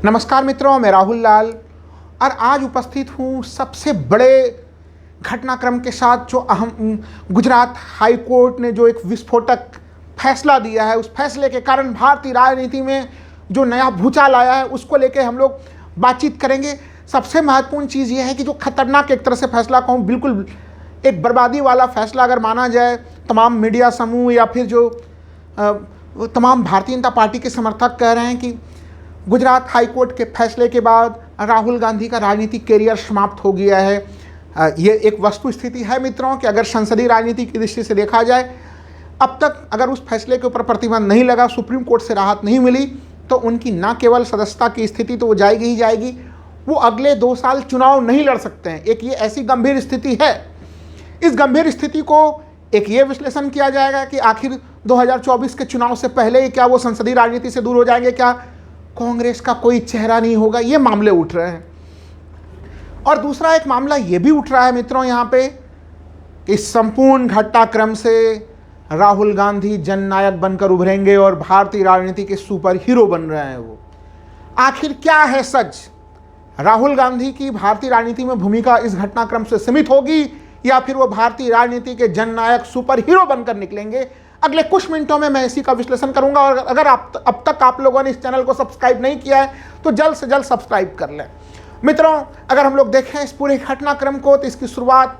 नमस्कार मित्रों, मैं राहुल लाल और आज उपस्थित हूँ सबसे बड़े घटनाक्रम के साथ जो अहम गुजरात हाई कोर्ट ने जो एक विस्फोटक फैसला दिया है। उस फैसले के कारण भारतीय राजनीति में जो नया भूचाल आया है उसको लेकर हम लोग बातचीत करेंगे। सबसे महत्वपूर्ण चीज़ यह है कि जो खतरनाक एक तरह से फैसला कहूँ, बिल्कुल एक बर्बादी वाला फैसला अगर माना जाए, तमाम मीडिया समूह या फिर जो तमाम भारतीय जनता पार्टी के समर्थक कह रहे हैं कि गुजरात हाई कोर्ट के फैसले के बाद राहुल गांधी का राजनीतिक करियर समाप्त हो गया है। ये एक वस्तु स्थिति है मित्रों कि अगर संसदीय राजनीति की दृष्टि से देखा जाए, अब तक अगर उस फैसले के ऊपर प्रतिबंध नहीं लगा, सुप्रीम कोर्ट से राहत नहीं मिली, तो उनकी न केवल सदस्यता की स्थिति तो वो जाएगी ही जाएगी, वो अगले 2 साल चुनाव नहीं लड़ सकते हैं। एक ये ऐसी गंभीर स्थिति है। इस गंभीर स्थिति को एक ये विश्लेषण किया जाएगा कि आखिर 2024 के चुनाव से पहले ही क्या वो संसदीय राजनीति से दूर हो जाएंगे, क्या कांग्रेस का कोई चेहरा नहीं होगा। ये मामले उठ रहे हैं। और दूसरा एक मामला ये भी उठ रहा है मित्रों यहाँ पे कि संपूर्ण घटनाक्रम से राहुल गांधी जननायक बनकर उभरेंगे और भारतीय राजनीति के सुपर हीरो बन रहे हैं। वो आखिर क्या है सच? राहुल गांधी की भारतीय राजनीति में भूमिका इस घटनाक्रम से सीमित होगी या फिर वो भारतीय राजनीति के जननायक सुपर हीरो बनकर निकलेंगे? अगले कुछ मिनटों में मैं इसी का विश्लेषण करूंगा। और अगर अब तक आप लोगों ने इस चैनल को सब्सक्राइब नहीं किया है तो जल्द से जल्द सब्सक्राइब कर लें। मित्रों, अगर हम लोग देखें इस पूरे घटनाक्रम को, तो इसकी शुरुआत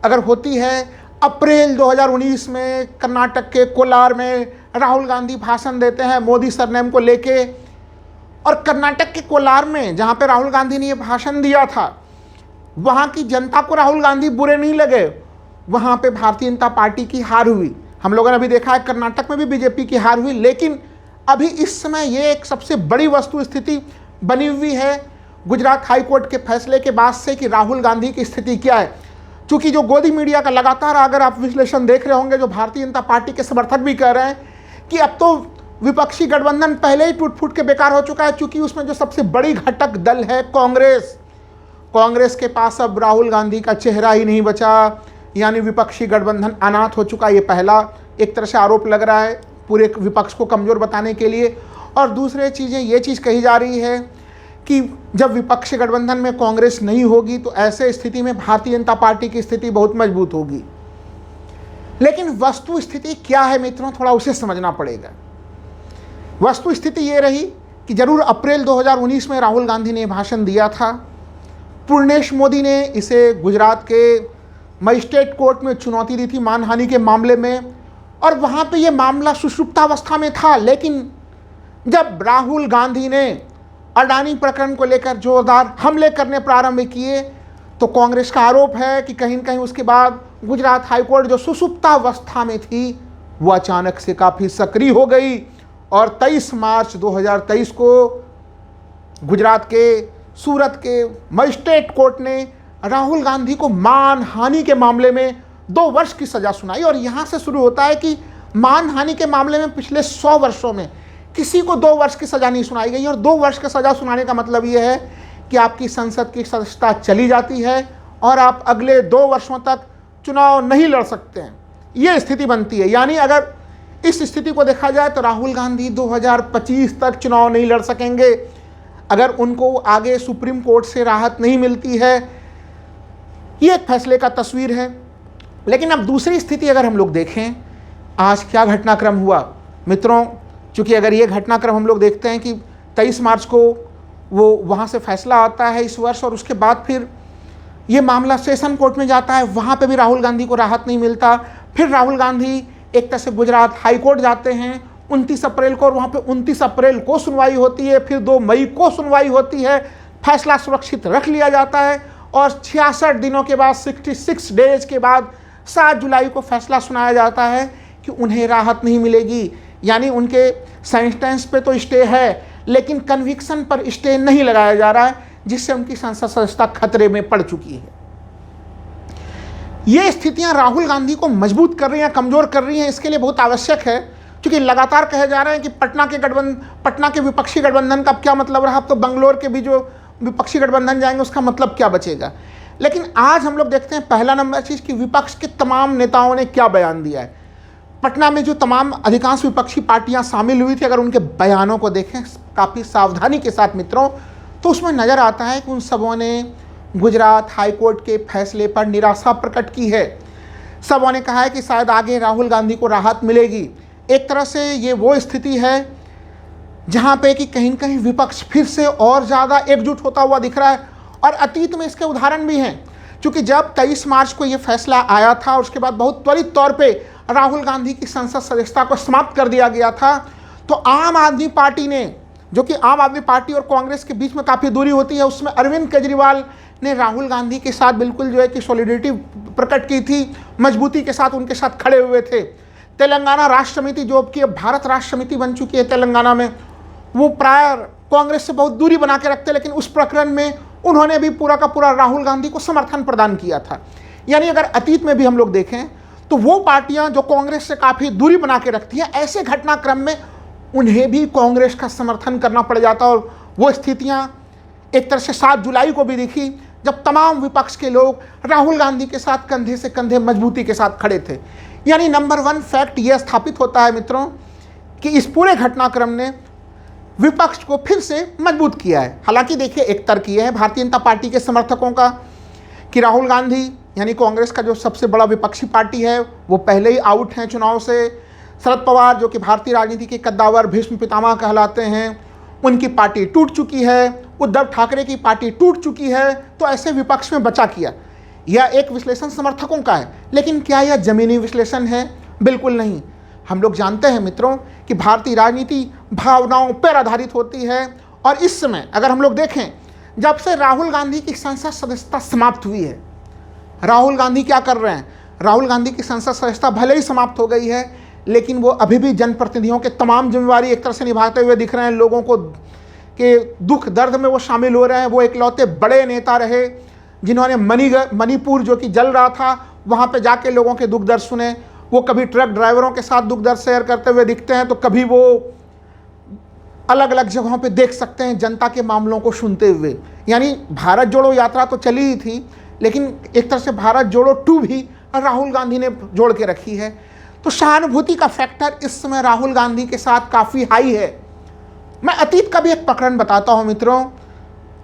अगर होती है अप्रैल 2019 में कर्नाटक के कोलार में राहुल गांधी भाषण देते हैं मोदी सरनेम को लेके। और कर्नाटक के कोलार में जहाँ पे राहुल गांधी ने ये भाषण दिया था, वहाँ की जनता को राहुल गांधी बुरे नहीं लगे। वहाँ पे भारतीय जनता पार्टी की हार हुई। हम लोगों ने अभी देखा है कर्नाटक में भी बीजेपी की हार हुई। लेकिन अभी इस समय ये एक सबसे बड़ी वस्तु स्थिति बनी हुई है गुजरात हाई कोर्ट के फैसले के बाद से कि राहुल गांधी की स्थिति क्या है। क्योंकि जो गोदी मीडिया का लगातार अगर आप विश्लेषण देख रहे होंगे, जो भारतीय जनता पार्टी के समर्थक भी कह रहे हैं कि अब तो विपक्षी गठबंधन पहले ही टूट फूट के बेकार हो चुका है, क्योंकि उसमें जो सबसे बड़ी घटक दल है कांग्रेस के पास अब राहुल गांधी का चेहरा ही नहीं बचा, यानी विपक्षी गठबंधन अनाथ हो चुका। ये पहला एक तरह से आरोप लग रहा है पूरे विपक्ष को कमज़ोर बताने के लिए। और दूसरे चीज़ें ये चीज़ कही जा रही है कि जब विपक्षी गठबंधन में कांग्रेस नहीं होगी तो ऐसे स्थिति में भारतीय जनता पार्टी की स्थिति बहुत मजबूत होगी। लेकिन वस्तु स्थिति क्या है मित्रों, थोड़ा उसे समझना पड़ेगा। वस्तु स्थिति ये रही कि जरूर अप्रैल 2019 में राहुल गांधी ने भाषण दिया था। पूर्णेश मोदी ने इसे गुजरात के मजिस्ट्रेट कोर्ट में चुनौती दी थी मानहानि के मामले में, और वहाँ पे ये मामला सुषुप्तावस्था में था। लेकिन जब राहुल गांधी ने अडानी प्रकरण को लेकर जोरदार हमले करने प्रारंभ किए, तो कांग्रेस का आरोप है कि कहीं न कहीं उसके बाद गुजरात हाईकोर्ट जो सुषुप्तावस्था में थी वो अचानक से काफ़ी सक्रिय हो गई। और 23 मार्च 2023 को गुजरात के सूरत के मजिस्ट्रेट कोर्ट ने राहुल गांधी को मानहानि के मामले में 2 वर्ष की सज़ा सुनाई। और यहाँ से शुरू होता है कि मानहानि के मामले में पिछले 100 वर्षों में किसी को 2 वर्ष की सज़ा नहीं सुनाई गई। और 2 वर्ष की सज़ा सुनाने का मतलब ये है कि आपकी संसद की सदस्यता चली जाती है और आप अगले 2 वर्षों तक चुनाव नहीं लड़ सकते हैं। ये स्थिति बनती है। यानी अगर इस स्थिति को देखा जाए तो राहुल गांधी 2025 तक चुनाव नहीं लड़ सकेंगे अगर उनको आगे सुप्रीम कोर्ट से राहत नहीं मिलती है। ये एक फैसले का तस्वीर है। लेकिन अब दूसरी स्थिति अगर हम लोग देखें, आज क्या घटनाक्रम हुआ मित्रों, चूँकि अगर ये घटनाक्रम हम लोग देखते हैं कि 23 मार्च को वो वहाँ से फैसला आता है इस वर्ष, और उसके बाद फिर ये मामला सेशन कोर्ट में जाता है, वहाँ पे भी राहुल गांधी को राहत नहीं मिलता। फिर राहुल गांधी एक तरह से गुजरात हाई कोर्ट जाते हैं 29 अप्रैल को, और वहाँ पे 29 अप्रैल को सुनवाई होती है। फिर 2 मई को सुनवाई होती है, फैसला सुरक्षित रख लिया जाता है। और 66 दिनों के बाद 66 डेज के बाद 7 जुलाई को फैसला सुनाया जाता है कि उन्हें राहत नहीं मिलेगी। यानी उनके सेंटेंस पे तो स्टे है, लेकिन कन्विक्शन पर स्टे नहीं लगाया जा रहा है, जिससे उनकी संसद सदस्यता खतरे में पड़ चुकी है। ये स्थितियां राहुल गांधी को मजबूत कर रही हैं, कमज़ोर कर रही हैं। इसके लिए बहुत आवश्यक है, क्योंकि लगातार कहे जा रहे हैं कि पटना के विपक्षी गठबंधन का क्या मतलब रहा। अब तो बंगलोर के भी जो विपक्षी गठबंधन जाएंगे उसका मतलब क्या बचेगा। लेकिन आज हम लोग देखते हैं पहला नंबर चीज़ कि विपक्ष के तमाम नेताओं ने क्या बयान दिया है। पटना में जो तमाम अधिकांश विपक्षी पार्टियां शामिल हुई थी, अगर उनके बयानों को देखें, काफ़ी सावधानी के साथ मित्रों, तो उसमें नज़र आता है कि उन सबों ने गुजरात हाईकोर्ट के फैसले पर निराशा प्रकट की है। सबों ने कहा है कि शायद आगे राहुल गांधी को राहत मिलेगी। एक तरह से ये वो स्थिति है जहाँ पे कि कहीं कहीं विपक्ष फिर से और ज़्यादा एकजुट होता हुआ दिख रहा है, और अतीत में इसके उदाहरण भी हैं। क्योंकि जब 23 मार्च को ये फैसला आया था, उसके बाद बहुत त्वरित तौर पे राहुल गांधी की संसद सदस्यता को समाप्त कर दिया गया था, तो आम आदमी पार्टी ने, जो कि आम आदमी पार्टी और कांग्रेस के बीच में काफ़ी दूरी होती है, उसमें अरविंद केजरीवाल ने राहुल गांधी के साथ बिल्कुल जो है कि सॉलिडिटी प्रकट की थी, मजबूती के साथ उनके साथ खड़े हुए थे। तेलंगाना राष्ट्र समिति, जो कि भारत राष्ट्र समिति बन चुकी है तेलंगाना में, वो प्राय कांग्रेस से बहुत दूरी बना के रखते, लेकिन उस प्रकरण में उन्होंने भी पूरा का पूरा राहुल गांधी को समर्थन प्रदान किया था। यानी अगर अतीत में भी हम लोग देखें तो वो पार्टियां जो कांग्रेस से काफ़ी दूरी बना के रखती हैं, ऐसे घटनाक्रम में उन्हें भी कांग्रेस का समर्थन करना पड़ जाता। और वो स्थितियां एक तरह से 7 जुलाई को भी दिखी, जब तमाम विपक्ष के लोग राहुल गांधी के साथ कंधे से कंधे मजबूती के साथ खड़े थे। यानी नंबर 1 फैक्ट यह स्थापित होता है मित्रों कि इस पूरे घटनाक्रम ने विपक्ष को फिर से मजबूत किया है। हालांकि देखिए, एक तर्क यह है भारतीय जनता पार्टी के समर्थकों का कि राहुल गांधी यानी कांग्रेस का जो सबसे बड़ा विपक्षी पार्टी है, वो पहले ही आउट हैं चुनाव से। शरद पवार, जो कि भारतीय राजनीति के कद्दावर भीष्म पितामह कहलाते हैं, उनकी पार्टी टूट चुकी है। उद्धव ठाकरे की पार्टी टूट चुकी है। तो ऐसे विपक्ष में बचा किया। यह एक विश्लेषण समर्थकों का है, लेकिन क्या यह जमीनी विश्लेषण है? बिल्कुल नहीं। हम लोग जानते हैं मित्रों कि भारतीय राजनीति भावनाओं पर आधारित होती है, और इस समय अगर हम लोग देखें, जब से राहुल गांधी की संसद सदस्यता समाप्त हुई है, राहुल गांधी क्या कर रहे हैं? राहुल गांधी की संसद सदस्यता भले ही समाप्त हो गई है, लेकिन वो अभी भी जनप्रतिनिधियों के तमाम जिम्मेवारी एक तरह से निभाते हुए दिख रहे हैं। लोगों को के दुख दर्द में वो शामिल हो रहे हैं। वो इकलौते बड़े नेता रहे जिन्होंने मणिपुर, जो कि जल रहा था, वहाँ पे जाके लोगों के दुख दर्द सुने। वो कभी ट्रक ड्राइवरों के साथ दुख दर्द शेयर करते हुए दिखते हैं, तो कभी वो अलग अलग जगहों पे देख सकते हैं जनता के मामलों को सुनते हुए। यानी भारत जोड़ो यात्रा तो चली ही थी, लेकिन एक तरह से भारत जोड़ो 2 भी राहुल गांधी ने जोड़ के रखी है। तो सहानुभूति का फैक्टर इस समय राहुल गांधी के साथ काफ़ी हाई है। मैं अतीत का भी एक प्रकरण बताता हूं मित्रों।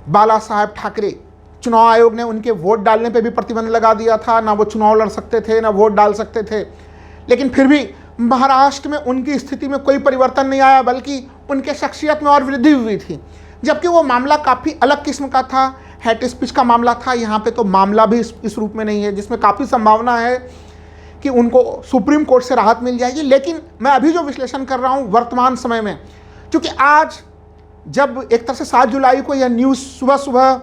बाला साहेब ठाकरे, चुनाव आयोग ने उनके वोट डालने पे भी प्रतिबंध लगा दिया था। ना वो चुनाव लड़ सकते थे, ना वोट डाल सकते थे, लेकिन फिर भी महाराष्ट्र में उनकी स्थिति में कोई परिवर्तन नहीं आया, बल्कि उनके शख्सियत में और वृद्धि हुई थी। जबकि वो मामला काफ़ी अलग किस्म का था, हेट स्पीच का मामला था। यहाँ पे तो मामला भी इस रूप में नहीं है, जिसमें काफ़ी संभावना है कि उनको सुप्रीम कोर्ट से राहत मिल जाएगी। लेकिन मैं अभी जो विश्लेषण कर रहा हूँ वर्तमान समय में, क्योंकि आज जब एक तरह से 7 जुलाई को यह न्यूज़ सुबह सुबह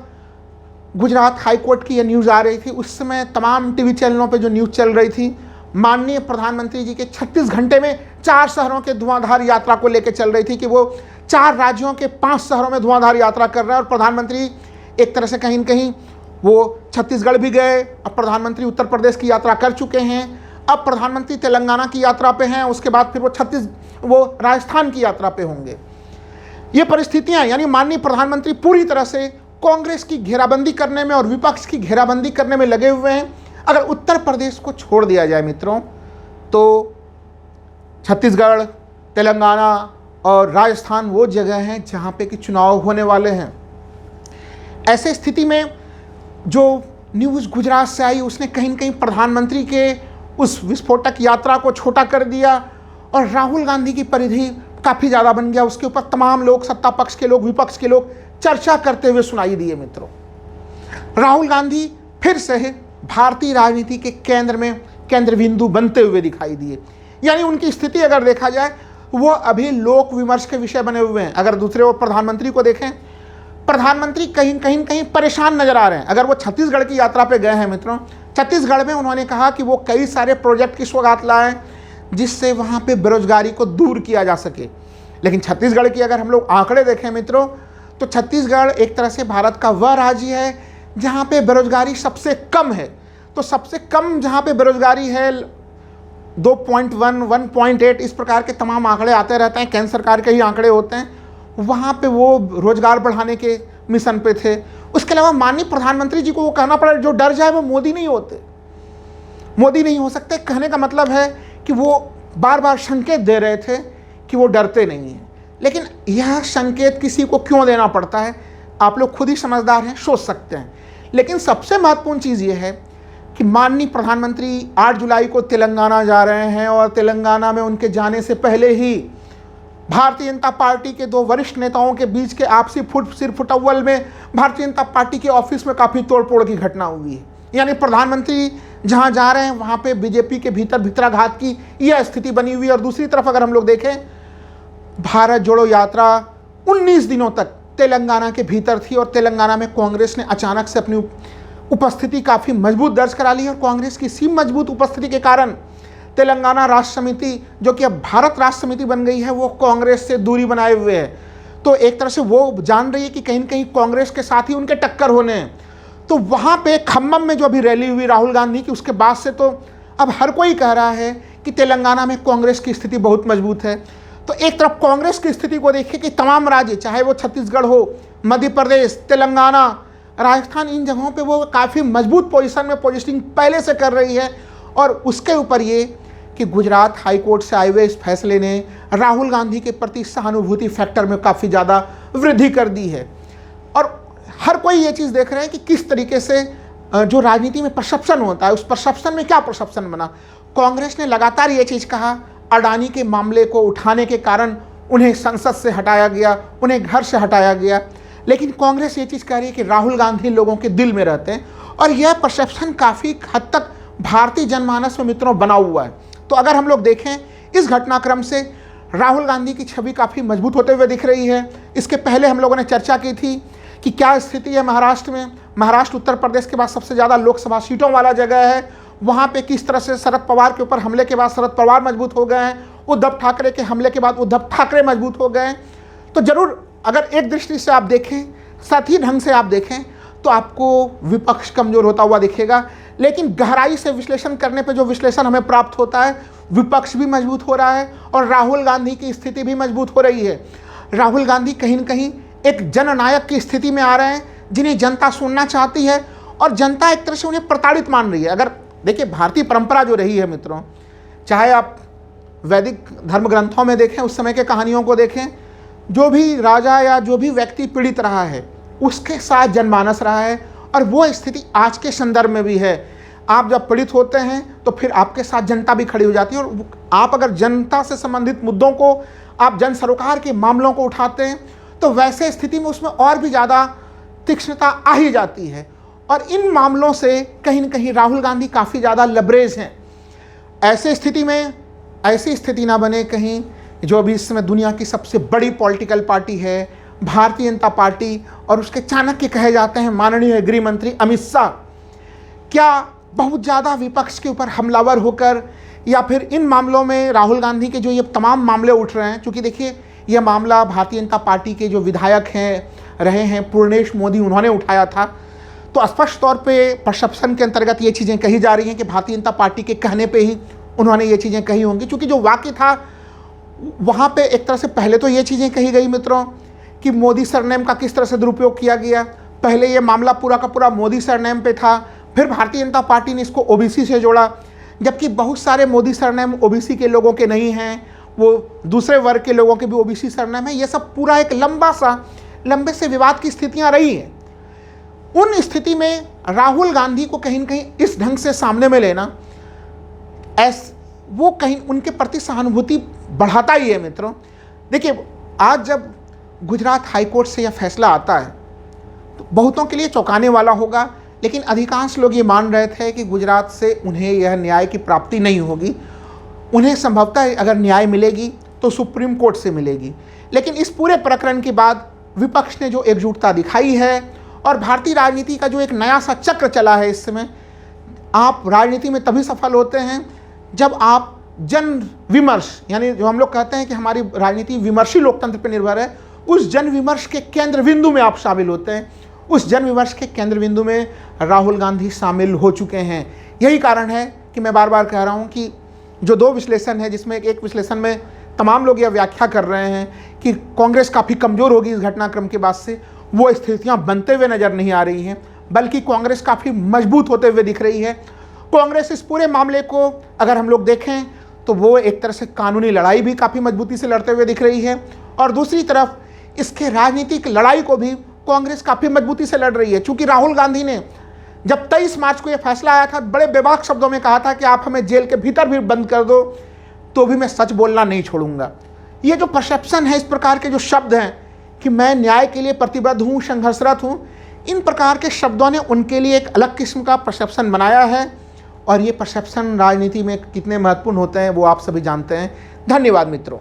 गुजरात हाईकोर्ट की यह न्यूज़ आ रही थी, उस समय तमाम टीवी चैनलों पे जो न्यूज़ चल रही थी, माननीय प्रधानमंत्री जी के 36 घंटे में 4 शहरों के धुआंधार यात्रा को लेकर चल रही थी कि वो 4 राज्यों के 5 शहरों में धुआंधार यात्रा कर रहे हैं। और प्रधानमंत्री एक तरह से कहीं न कहीं वो छत्तीसगढ़ भी गए, अब प्रधानमंत्री उत्तर प्रदेश की यात्रा कर चुके हैं, अब प्रधानमंत्री तेलंगाना की यात्रा पे हैं, उसके बाद फिर वो राजस्थान की यात्रा पे होंगे। ये परिस्थितियां, यानी माननीय प्रधानमंत्री पूरी तरह से कांग्रेस की घेराबंदी करने में और विपक्ष की घेराबंदी करने में लगे हुए हैं। अगर उत्तर प्रदेश को छोड़ दिया जाए मित्रों, तो छत्तीसगढ़, तेलंगाना और राजस्थान वो जगह हैं जहां पे कि चुनाव होने वाले हैं। ऐसे स्थिति में जो न्यूज़ गुजरात से आई, उसने कहीं न कहीं प्रधानमंत्री के उस विस्फोटक यात्रा को छोटा कर दिया, और राहुल गांधी की परिधि काफ़ी ज़्यादा बन गया। उसके ऊपर तमाम लोग, सत्ता पक्ष के लोग, विपक्ष के लोग चर्चा करते हुए सुनाई दिए मित्रों। राहुल गांधी फिर से भारतीय राजनीति के केंद्र में केंद्र बिंदु बनते हुए दिखाई दिए। यानी उनकी स्थिति अगर देखा जाए, वो अभी लोक विमर्श के विषय बने हुए हैं। अगर दूसरे ओर प्रधानमंत्री को देखें, प्रधानमंत्री कहीं परेशान नजर आ रहे हैं। अगर वो छत्तीसगढ़ की यात्रा पे गए हैं मित्रों, छत्तीसगढ़ में उन्होंने कहा कि वो कई सारे प्रोजेक्ट की सौगात लाए जिससे वहाँ पे बेरोजगारी को दूर किया जा सके। लेकिन छत्तीसगढ़ की अगर हम लोग आंकड़े देखें मित्रों, तो छत्तीसगढ़ एक तरह से भारत का वह राज्य है जहाँ पे बेरोजगारी सबसे कम है। तो सबसे कम जहाँ पे बेरोजगारी है 2.1, 1.8 इस प्रकार के तमाम आंकड़े आते रहते हैं, केंद्र सरकार के ही आंकड़े होते हैं। वहाँ पे वो रोजगार बढ़ाने के मिशन पे थे। उसके अलावा माननीय प्रधानमंत्री जी को वो कहना पड़ा, जो डर जाए वो मोदी नहीं होते, मोदी नहीं हो सकते। कहने का मतलब है कि वो बार बार संकेत दे रहे थे कि वो डरते नहीं हैं। लेकिन यह संकेत किसी को क्यों देना पड़ता है, आप लोग खुद ही समझदार हैं, सोच सकते हैं। लेकिन सबसे महत्वपूर्ण चीज़ ये है कि माननीय प्रधानमंत्री 8 जुलाई को तेलंगाना जा रहे हैं और तेलंगाना में उनके जाने से पहले ही भारतीय जनता पार्टी के 2 वरिष्ठ नेताओं के बीच के आपसी सिर फुटअव्वल में भारतीय जनता पार्टी के ऑफिस में काफ़ी तोड़फोड़ की घटना हुई है। यानी प्रधानमंत्री जहां जा रहे हैं वहां पे बीजेपी के भीतर भितराघात की यह स्थिति बनी हुई है। और दूसरी तरफ अगर हम लोग देखें, भारत जोड़ो यात्रा 19 दिनों तक तेलंगाना के भीतर थी और तेलंगाना में कांग्रेस ने अचानक से अपनी उपस्थिति काफ़ी मजबूत दर्ज करा ली है। और कांग्रेस की इसी मजबूत उपस्थिति के कारण तेलंगाना राष्ट्र समिति, जो कि अब भारत राष्ट्र समिति बन गई है, वो कांग्रेस से दूरी बनाए हुए है। तो एक तरह से वो जान रही है कि कहीं न कहीं कांग्रेस के साथ ही उनके टक्कर होने हैं। तो वहाँ पे खम्मम में जो अभी रैली हुई राहुल गांधी की, उसके बाद से तो अब हर कोई कह रहा है कि तेलंगाना में कांग्रेस की स्थिति बहुत मजबूत है। तो एक तरफ कांग्रेस की स्थिति को देखिए कि तमाम राज्य, चाहे वो छत्तीसगढ़ हो, मध्य प्रदेश, तेलंगाना, राजस्थान, इन जगहों पे वो काफ़ी मजबूत पोजीशन में पोजिशनिंग पहले से कर रही है। और उसके ऊपर ये कि गुजरात हाई कोर्ट से आए हुए इस फैसले ने राहुल गांधी के प्रति सहानुभूति फैक्टर में काफ़ी ज़्यादा वृद्धि कर दी है। और हर कोई ये चीज़ देख रहे हैं कि किस तरीके से जो राजनीति में परसेप्शन होता है, उस परसेप्शन में क्या परसेप्शन बना। कांग्रेस ने लगातार ये चीज़ कहा, अडानी के मामले को उठाने के कारण उन्हें संसद से हटाया गया, उन्हें घर से हटाया गया। लेकिन कांग्रेस ये चीज़ कह रही है कि राहुल गांधी लोगों के दिल में रहते हैं। और यह परसेप्शन काफ़ी हद तक भारतीय जनमानस में मित्रों बना हुआ है। तो अगर हम लोग देखें इस घटनाक्रम से राहुल गांधी की छवि काफ़ी मजबूत होते हुए दिख रही है। इसके पहले हम लोगों ने चर्चा की थी कि क्या स्थिति है महाराष्ट्र में। महाराष्ट्र उत्तर प्रदेश के बाद सबसे ज़्यादा लोकसभा सीटों वाला जगह है। वहाँ पे किस तरह से शरद पवार के ऊपर हमले के बाद शरद पवार मजबूत हो गए हैं, उद्धव ठाकरे के हमले के बाद उद्धव ठाकरे मजबूत हो गए हैं। तो ज़रूर अगर एक दृष्टि से आप देखें, सही ढंग से आप देखें, तो आपको विपक्ष कमज़ोर होता हुआ दिखेगा। लेकिन गहराई से विश्लेषण करने पे जो विश्लेषण हमें प्राप्त होता है, विपक्ष भी मजबूत हो रहा है और राहुल गांधी की स्थिति भी मजबूत हो रही है। राहुल गांधी कहीं न कहीं एक जननायक की स्थिति में आ रहे हैं, जिन्हें जनता सुनना चाहती है और जनता एक तरह से उन्हें प्रताड़ित मान रही है। अगर देखिए भारतीय परंपरा जो रही है मित्रों, चाहे आप वैदिक धर्म ग्रंथों में देखें, उस समय के कहानियों को देखें, जो भी राजा या जो भी व्यक्ति पीड़ित रहा है उसके साथ जनमानस रहा है। और वो स्थिति आज के संदर्भ में भी है। आप जब पीड़ित होते हैं तो फिर आपके साथ जनता भी खड़ी हो जाती है। और आप अगर जनता से संबंधित मुद्दों को, आप जन सरोकार के मामलों को उठाते हैं, तो वैसे स्थिति में उसमें और भी ज़्यादा तीक्ष्णता आ ही जाती है। और इन मामलों से कहीं न कहीं राहुल गांधी काफ़ी ज़्यादा लबरेज हैं। ऐसे स्थिति में ऐसी स्थिति ना बने कहीं जो अभी इस समय दुनिया की सबसे बड़ी पॉलिटिकल पार्टी है भारतीय जनता पार्टी, और उसके चाणक्य कहे जाते हैं माननीय गृह मंत्री अमित शाह, क्या बहुत ज़्यादा विपक्ष के ऊपर हमलावर होकर, या फिर इन मामलों में राहुल गांधी के जो ये तमाम मामले उठ रहे हैं, क्योंकि देखिए यह मामला भारतीय जनता पार्टी के जो विधायक रहे हैं पूर्णेश मोदी, उन्होंने उठाया था। तो स्पष्ट तौर पे परसेप्शन के अंतर्गत ये चीज़ें कही जा रही हैं कि भारतीय जनता पार्टी के कहने पे ही उन्होंने ये चीज़ें कही होंगी। क्योंकि जो वाक़ई था वहाँ पे एक तरह से पहले तो ये चीज़ें कही गई मित्रों कि मोदी सरनेम का किस तरह से दुरुपयोग किया गया। पहले ये मामला पूरा का पूरा मोदी सरनेम पे था, फिर भारतीय जनता पार्टी ने इसको ओबीसी से जोड़ा, जबकि बहुत सारे मोदी सरनेम ओबीसी के लोगों के नहीं हैं, वो दूसरे वर्ग के लोगों के भी ओबीसी सरनेम है। ये सब पूरा एक लंबे से विवाद की स्थितियाँ रही हैं। उन स्थिति में राहुल गांधी को कहीं न कहीं इस ढंग से सामने में लेना वो कहीं उनके प्रति सहानुभूति बढ़ाता ही है मित्रों। देखिए आज जब गुजरात हाई कोर्ट से यह फैसला आता है तो बहुतों के लिए चौंकाने वाला होगा, लेकिन अधिकांश लोग ये मान रहे थे कि गुजरात से उन्हें यह न्याय की प्राप्ति नहीं होगी। उन्हें संभवतः अगर न्याय मिलेगी तो सुप्रीम कोर्ट से मिलेगी। लेकिन इस पूरे प्रकरण के बाद विपक्ष ने जो एकजुटता दिखाई है और भारतीय राजनीति का जो एक नया सा चक्र चला है इस समय, आप राजनीति में तभी सफल होते हैं जब आप जन विमर्श, यानी जो हम लोग कहते हैं कि हमारी राजनीति विमर्शी लोकतंत्र पर निर्भर है, उस जन विमर्श के केंद्र बिंदु में आप शामिल होते हैं। उस जन विमर्श के केंद्र बिंदु में राहुल गांधी शामिल हो चुके हैं। यही कारण है कि मैं बार बार कह रहा हूं कि जो दो विश्लेषण है, जिसमें एक विश्लेषण में तमाम लोग यह व्याख्या कर रहे हैं कि कांग्रेस काफ़ी कमज़ोर होगी इस घटनाक्रम के बाद से, वो स्थितियां बनते हुए नज़र नहीं आ रही हैं, बल्कि कांग्रेस काफ़ी मजबूत होते हुए दिख रही है। कांग्रेस इस पूरे मामले को अगर हम लोग देखें तो वो एक तरह से कानूनी लड़ाई भी काफ़ी मजबूती से लड़ते हुए दिख रही है और दूसरी तरफ इसके राजनीतिक लड़ाई को भी कांग्रेस काफ़ी मजबूती से लड़ रही है। चूंकि राहुल गांधी ने जब 23 मार्च को यह फैसला आया था, बड़े बेबाक शब्दों में कहा था कि आप हमें जेल के भीतर भी बंद कर दो तो भी मैं सच बोलना नहीं छोड़ूंगा। ये जो परसेप्शन है, इस प्रकार के जो शब्द हैं कि मैं न्याय के लिए प्रतिबद्ध हूँ, संघर्षरत हूँ, इन प्रकार के शब्दों ने उनके लिए एक अलग किस्म का परसेप्शन बनाया है। और ये परसेप्शन राजनीति में कितने महत्वपूर्ण होते हैं वो आप सभी जानते हैं। धन्यवाद मित्रों।